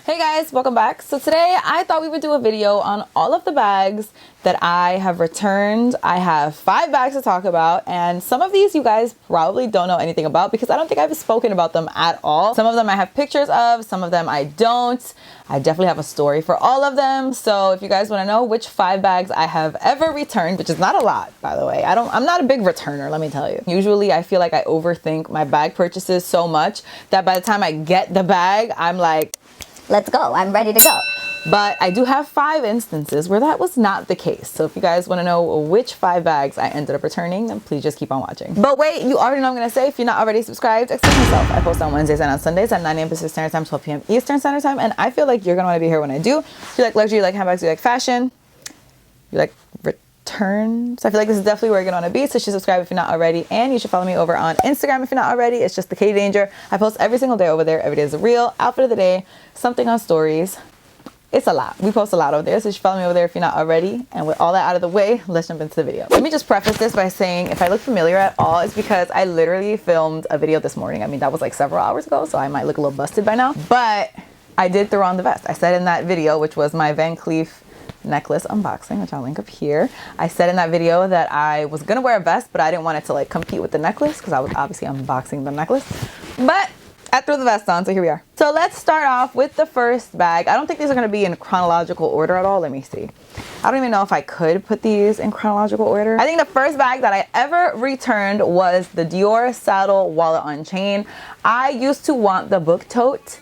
Hey guys, welcome back. So today I thought we would do a video on all of the bags that I have returned. I have 5 bags to talk about, and some of these you guys probably don't know anything about because I don't think I've spoken about them at all. Some of them I have pictures of, some of them I don't. I definitely have a story for all of them. So if you guys want to know which 5 bags I have ever returned, which is not a lot, by the way. I'm not a big returner, let me tell you. Usually I feel like I overthink my bag purchases so much that by the time I get the bag, I'm like, let's go, I'm ready to go. But I do have 5 instances where that was not the case. So if you guys want to know which 5 bags I ended up returning, then please just keep on watching. But wait, you already know what I'm going to say. If you're not already subscribed, excuse myself. I post on Wednesdays and on Sundays at 9 a.m. Pacific Standard Time, 12 p.m. Eastern Standard Time. And I feel like you're going to want to be here when I do. If you like luxury, you like handbags, you like fashion, you like returns. I feel like this is definitely where you're going to want to be. So you should subscribe if you're not already. And you should follow me over on Instagram if you're not already. It's just the Katie Danger. I post every single day over there. Every day is a reel, outfit of the day, something on stories. It's a lot. We post a lot over there, so you should follow me over there if you're not already. And with all that out of the way, let's jump into the video. Let me just preface this by saying if I look familiar at all, it's because I literally filmed a video this morning. I mean, that was like several hours ago, so I might look a little busted by now. But I did throw on the vest. I said in that video, which was my Van Cleef necklace unboxing, which I'll link up here. I said in that video that I was gonna wear a vest, but I didn't want it to like compete with the necklace because I was obviously unboxing the necklace. But I threw the vest on, so here we are. So let's start off with the first bag. I don't think these are going to be in chronological order at all. Let me see. I don't even know if I could put these in chronological order. I think the first bag that I ever returned was the Dior Saddle Wallet on Chain. I used to want the book tote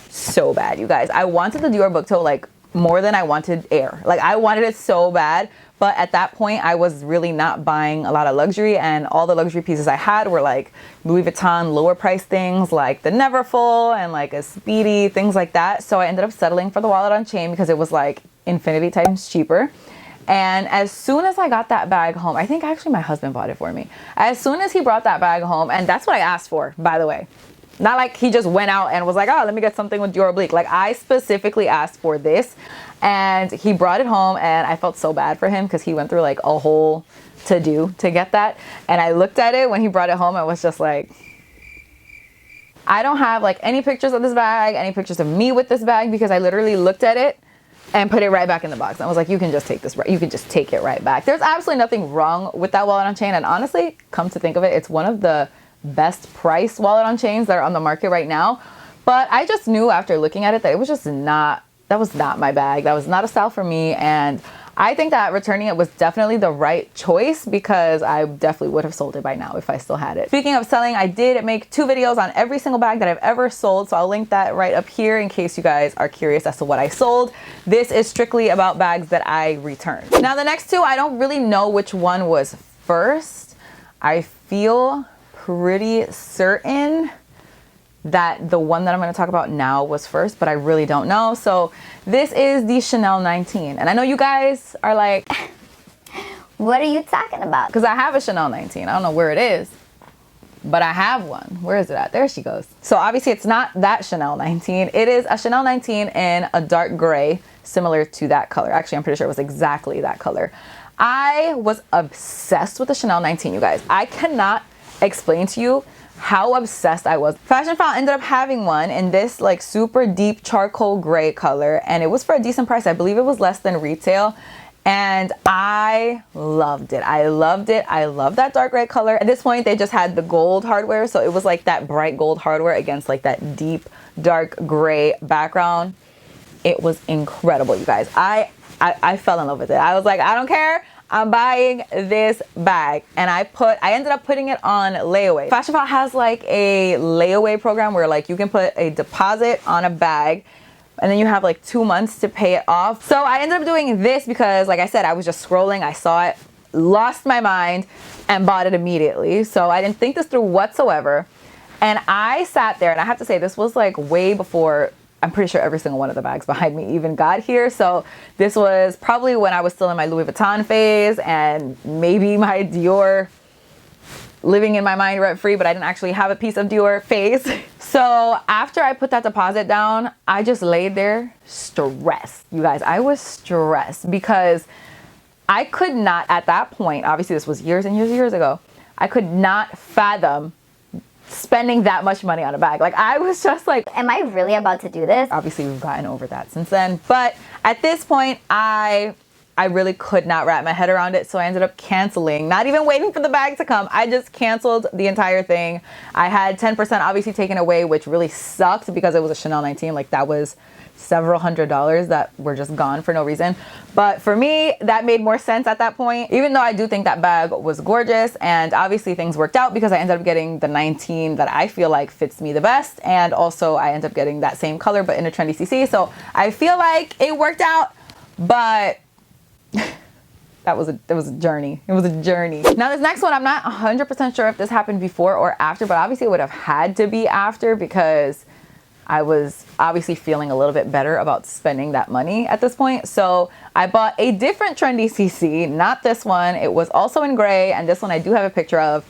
so bad, you guys. I wanted the Dior book tote like more than I wanted air. Like I wanted it so bad. But at that point, I was really not buying a lot of luxury, and all the luxury pieces I had were like Louis Vuitton lower price things like the Neverfull and like a Speedy, things like that. So I ended up settling for the wallet on chain because it was like infinity times cheaper. And as soon as I got that bag home, I think actually my husband bought it for me. As soon as he brought that bag home, and that's what I asked for, by the way. Not like he just went out and was like, oh, let me get something with Dior Oblique. Like I specifically asked for this. And he brought it home, and I felt so bad for him because he went through like a whole to-do to get that. And I looked at it when he brought it home and was just like, I don't have like any pictures of this bag, any pictures of me with this bag, because I literally looked at it and put it right back in the box. I was like, you can just take this, you can just take it right back. There's absolutely nothing wrong with that wallet on chain. And honestly, come to think of it, it's one of the best price wallet on chains that are on the market right now. But I just knew after looking at it that it was just not, that was not my bag. That was not a style for me. And I think that returning it was definitely the right choice because I definitely would have sold it by now if I still had it. Speaking of selling, I did make 2 videos on every single bag that I've ever sold. So I'll link that right up here in case you guys are curious as to what I sold. This is strictly about bags that I returned. Now the next 2, I don't really know which one was first. I feel pretty certain that the one that I'm going to talk about now was first, but I really don't know. So this is the Chanel 19. And I know you guys are like, what are you talking about? because I have a Chanel 19. I don't know where it is, but I have one. Where is it at? There she goes. So obviously it's not that Chanel 19. It is a Chanel 19 in a dark gray, similar to that color. Actually, I'm pretty sure it was exactly that color. I was obsessed with the Chanel 19, you guys. I cannot explain to you how obsessed I was. Fashion File ended up having one in this like super deep charcoal gray color, and it was for a decent price. I believe it was less than retail, and I loved it. I loved it. I love that dark gray color. At this point, they just had the gold hardware, so it was like that bright gold hardware against like that deep dark gray background. It was incredible, you guys. I fell in love with it. I was like, I don't care. I'm buying this bag. And I ended up putting it on layaway. Fashion File has like a layaway program where like you can put a deposit on a bag and then you have like 2 months to pay it off. So I ended up doing this because like I said, I was just scrolling, I saw it, lost my mind and bought it immediately. So I didn't think this through whatsoever. And I sat there, and I have to say this was like way before, I'm pretty sure every single one of the bags behind me even got here. So this was probably when I was still in my Louis Vuitton phase and maybe my Dior living in my mind rent free, but I didn't actually have a piece of Dior phase. So after I put that deposit down, I just laid there stressed. You guys, I was stressed because I could not at that point, obviously this was years and years and years ago, I could not fathom spending that much money on a bag. Like, I was just like, Am I really about to do this? obviously we've gotten over that since then. But at this point, I really could not wrap my head around it. So I ended up canceling, not even waiting for the bag to come. I just canceled the entire thing. I had 10% obviously taken away, which really sucked because it was a Chanel 19. Like, that was several $100s that were just gone for no reason. But for me, that made more sense at that point, even though I do think that bag was gorgeous. And obviously things worked out because I ended up getting the 19 that I feel like fits me the best. And also I ended up getting that same color, but in a Trendy CC. So I feel like it worked out, but that was a journey. It was a journey. Now this next one, I'm not 100% sure if this happened before or after, but obviously it would have had to be after because I was obviously feeling a little bit better about spending that money at this point. So I bought a different Trendy CC, not this one. It was also in gray, and this one I do have a picture of.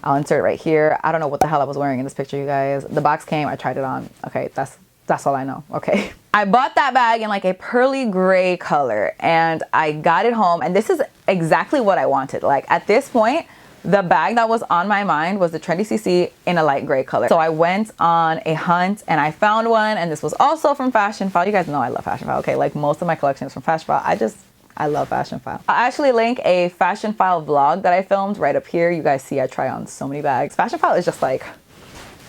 I'll insert it right here. I don't know what the hell I was wearing in this picture, you guys. The box came, I tried it on. Okay, that's all I know, okay? I bought that bag in like a pearly gray color, and I got it home, and this is exactly what I wanted. Like, at this point, the bag that was on my mind was the Trendy CC in a light gray color. So I went on a hunt and I found one, and this was also from Fashion File. You guys know I love Fashion File, okay? Like, most of my collection is from Fashion File. I love Fashion File. I'll actually link a Fashion File vlog that I filmed right up here. You guys see I try on so many bags. Fashion File is just like,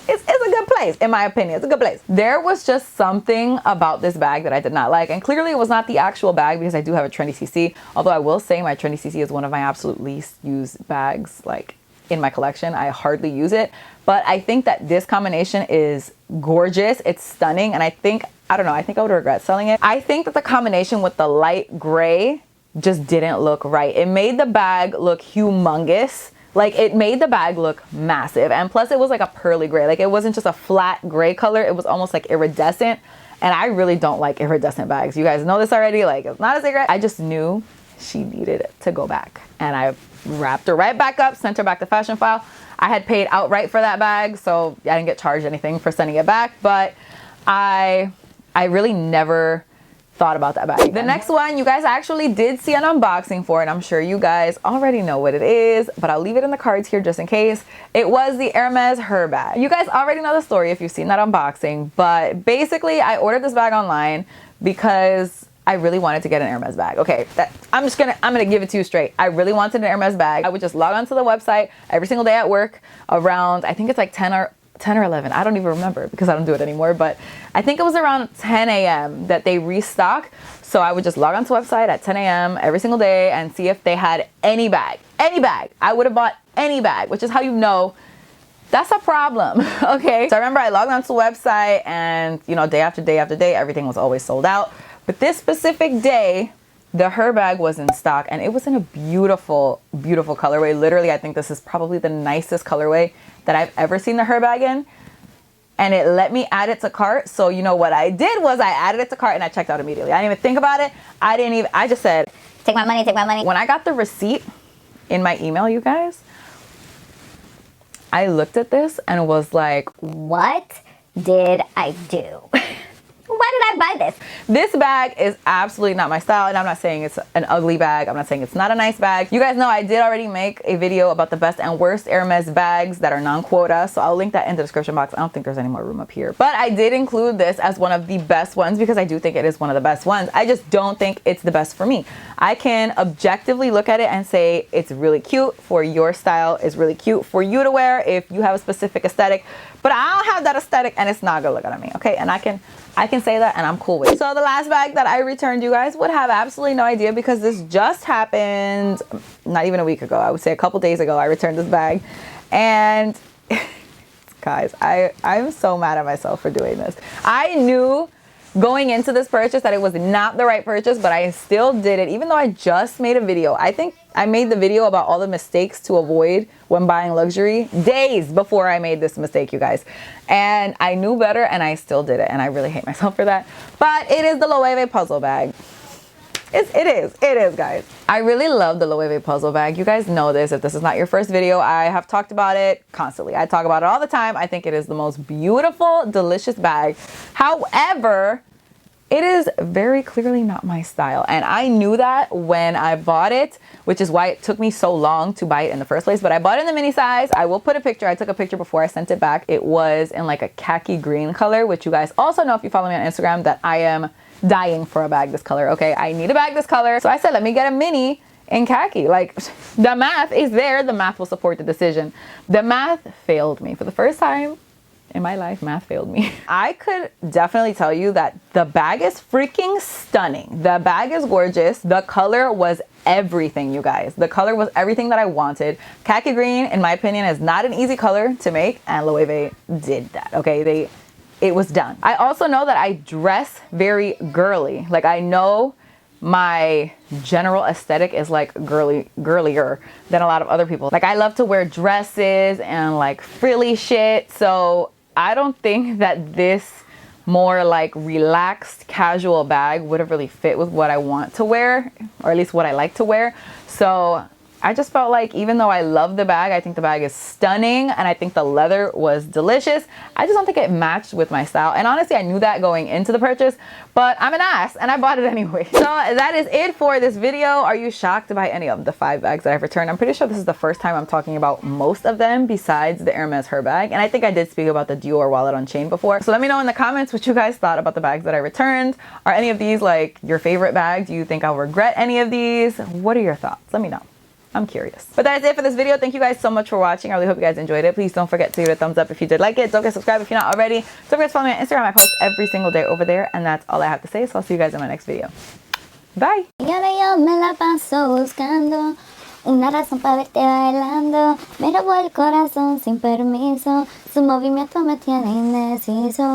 it's a good place, in my opinion. It's a good place. There was just something about this bag that I did not like. And clearly it was not the actual bag because I do have a Trendy CC. Although I will say my Trendy CC is one of my absolute least used bags, like, in my collection. I hardly use it. But I think that this combination is gorgeous. It's stunning. And I think I would regret selling it. I think that the combination with the light gray just didn't look right. It made the bag look humongous. Like, it made the bag look massive. And plus it was like a pearly gray. Like, it wasn't just a flat gray color. It was almost like iridescent. And I really don't like iridescent bags. You guys know this already. Like, it's not a secret. I just knew she needed to go back. And I wrapped her right back up, sent her back to Fashion File. I had paid outright for that bag, so I didn't get charged anything for sending it back. But I really never thought about that bag. The next one, you guys actually did see an unboxing for it. I'm sure you guys already know what it is, but I'll leave it in the cards here just in case. It was the Hermes herbag. You guys already know the story if you've seen that unboxing, but basically I ordered this bag online because I really wanted to get an Hermes bag. Okay, I'm gonna give it to you straight. I really wanted an Hermes bag. I would just log onto the website every single day at work around, I think it's like 10 or 11. I don't even remember because I don't do it anymore, but I think it was around 10 a.m. that they restock. So I would just log onto the website at 10 a.m. every single day and see if they had any bag. Any bag. I would have bought any bag, which is how you know that's a problem, okay? So I remember I logged onto the website and, you know, day after day after day, everything was always sold out. But this specific day, the herbag was in stock, and it was in a beautiful, beautiful colorway. Literally, I think this is probably the nicest colorway that I've ever seen the herbag in. And it let me add it to cart. So you know what I did was I added it to cart and I checked out immediately. I didn't even think about it. I just said, Take my money, take my money. when I got the receipt in my email, you guys, I looked at this and was like, What did I do? Why did I buy this? this bag is absolutely not my style, and I'm not saying it's an ugly bag. I'm not saying it's not a nice bag. You guys know I did already make a video about the best and worst Hermes bags that are non-quota, so I'll link that in the description box. I don't think there's any more room up here. But I did include this as one of the best ones because I do think it is one of the best ones. I just don't think it's the best for me. I can objectively look at it and say it's really cute for your style, it's really cute for you to wear if you have a specific aesthetic, but I don't have that aesthetic and it's not good looking at me, okay? And I can say that and I'm cool with it. So the last bag that I returned, you guys would have absolutely no idea because this just happened not even a week ago. I would say a couple days ago I returned this bag. And guys, I'm so mad at myself for doing this. I knew going into this purchase that it was not the right purchase, but I still did it even though I just made a video. I think I made the video about all the mistakes to avoid when buying luxury days before I made this mistake, you guys. And I knew better and I still did it, and I really hate myself for that. But it is the Loewe puzzle bag. It is, guys. I really love the Loewe puzzle bag. You guys know this. If this is not your first video, I have talked about it constantly. I talk about it all the time. I think it is the most beautiful, delicious bag. However, it is very clearly not my style. And I knew that when I bought it, which is why it took me so long to buy it in the first place. But I bought it in the mini size. I will put a picture. I took a picture before I sent it back. It was in like a khaki green color, which you guys also know if you follow me on Instagram that I am dying for a bag this color. Okay, I need a bag this color. So I said, let me get a mini in khaki. Like, the math is there. The math will support the decision. The math failed me for the first time in my life. Math failed me. I could definitely tell you that the bag is freaking stunning. The bag is gorgeous. The color was everything, you guys. The color was everything that I wanted. Khaki green, in my opinion, is not an easy color to make, and Loewe did that. Okay, it was done. I also know that I dress very girly. Like, I know my general aesthetic is like girlier than a lot of other people. Like, I love to wear dresses and like frilly shit. So I don't think that this more like relaxed casual bag would have really fit with what I want to wear, or at least what I like to wear. So I just felt like, even though I love the bag, I think the bag is stunning and I think the leather was delicious, I just don't think it matched with my style. And honestly, I knew that going into the purchase, but I'm an ass and I bought it anyway. So that is it for this video. Are you shocked by any of the 5 bags that I've returned? I'm pretty sure this is the first time I'm talking about most of them besides the Hermes herbag. And I think I did speak about the Dior wallet on chain before. So let me know in the comments what you guys thought about the bags that I returned. Are any of these like your favorite bag? Do you think I'll regret any of these? What are your thoughts? Let me know. I'm curious. But that is it for this video. Thank you guys so much for watching. I really hope you guys enjoyed it. Please don't forget to give it a thumbs up if you did like it. Don't forget to subscribe if you're not already. Don't forget to follow me on Instagram. I post every single day over there. And that's all I have to say. So I'll see you guys in my next video. Bye. Y ahora yo me la paso buscando una razón para verte bailando. Me robó el corazón sin permiso. Su movimiento me tiene indeciso.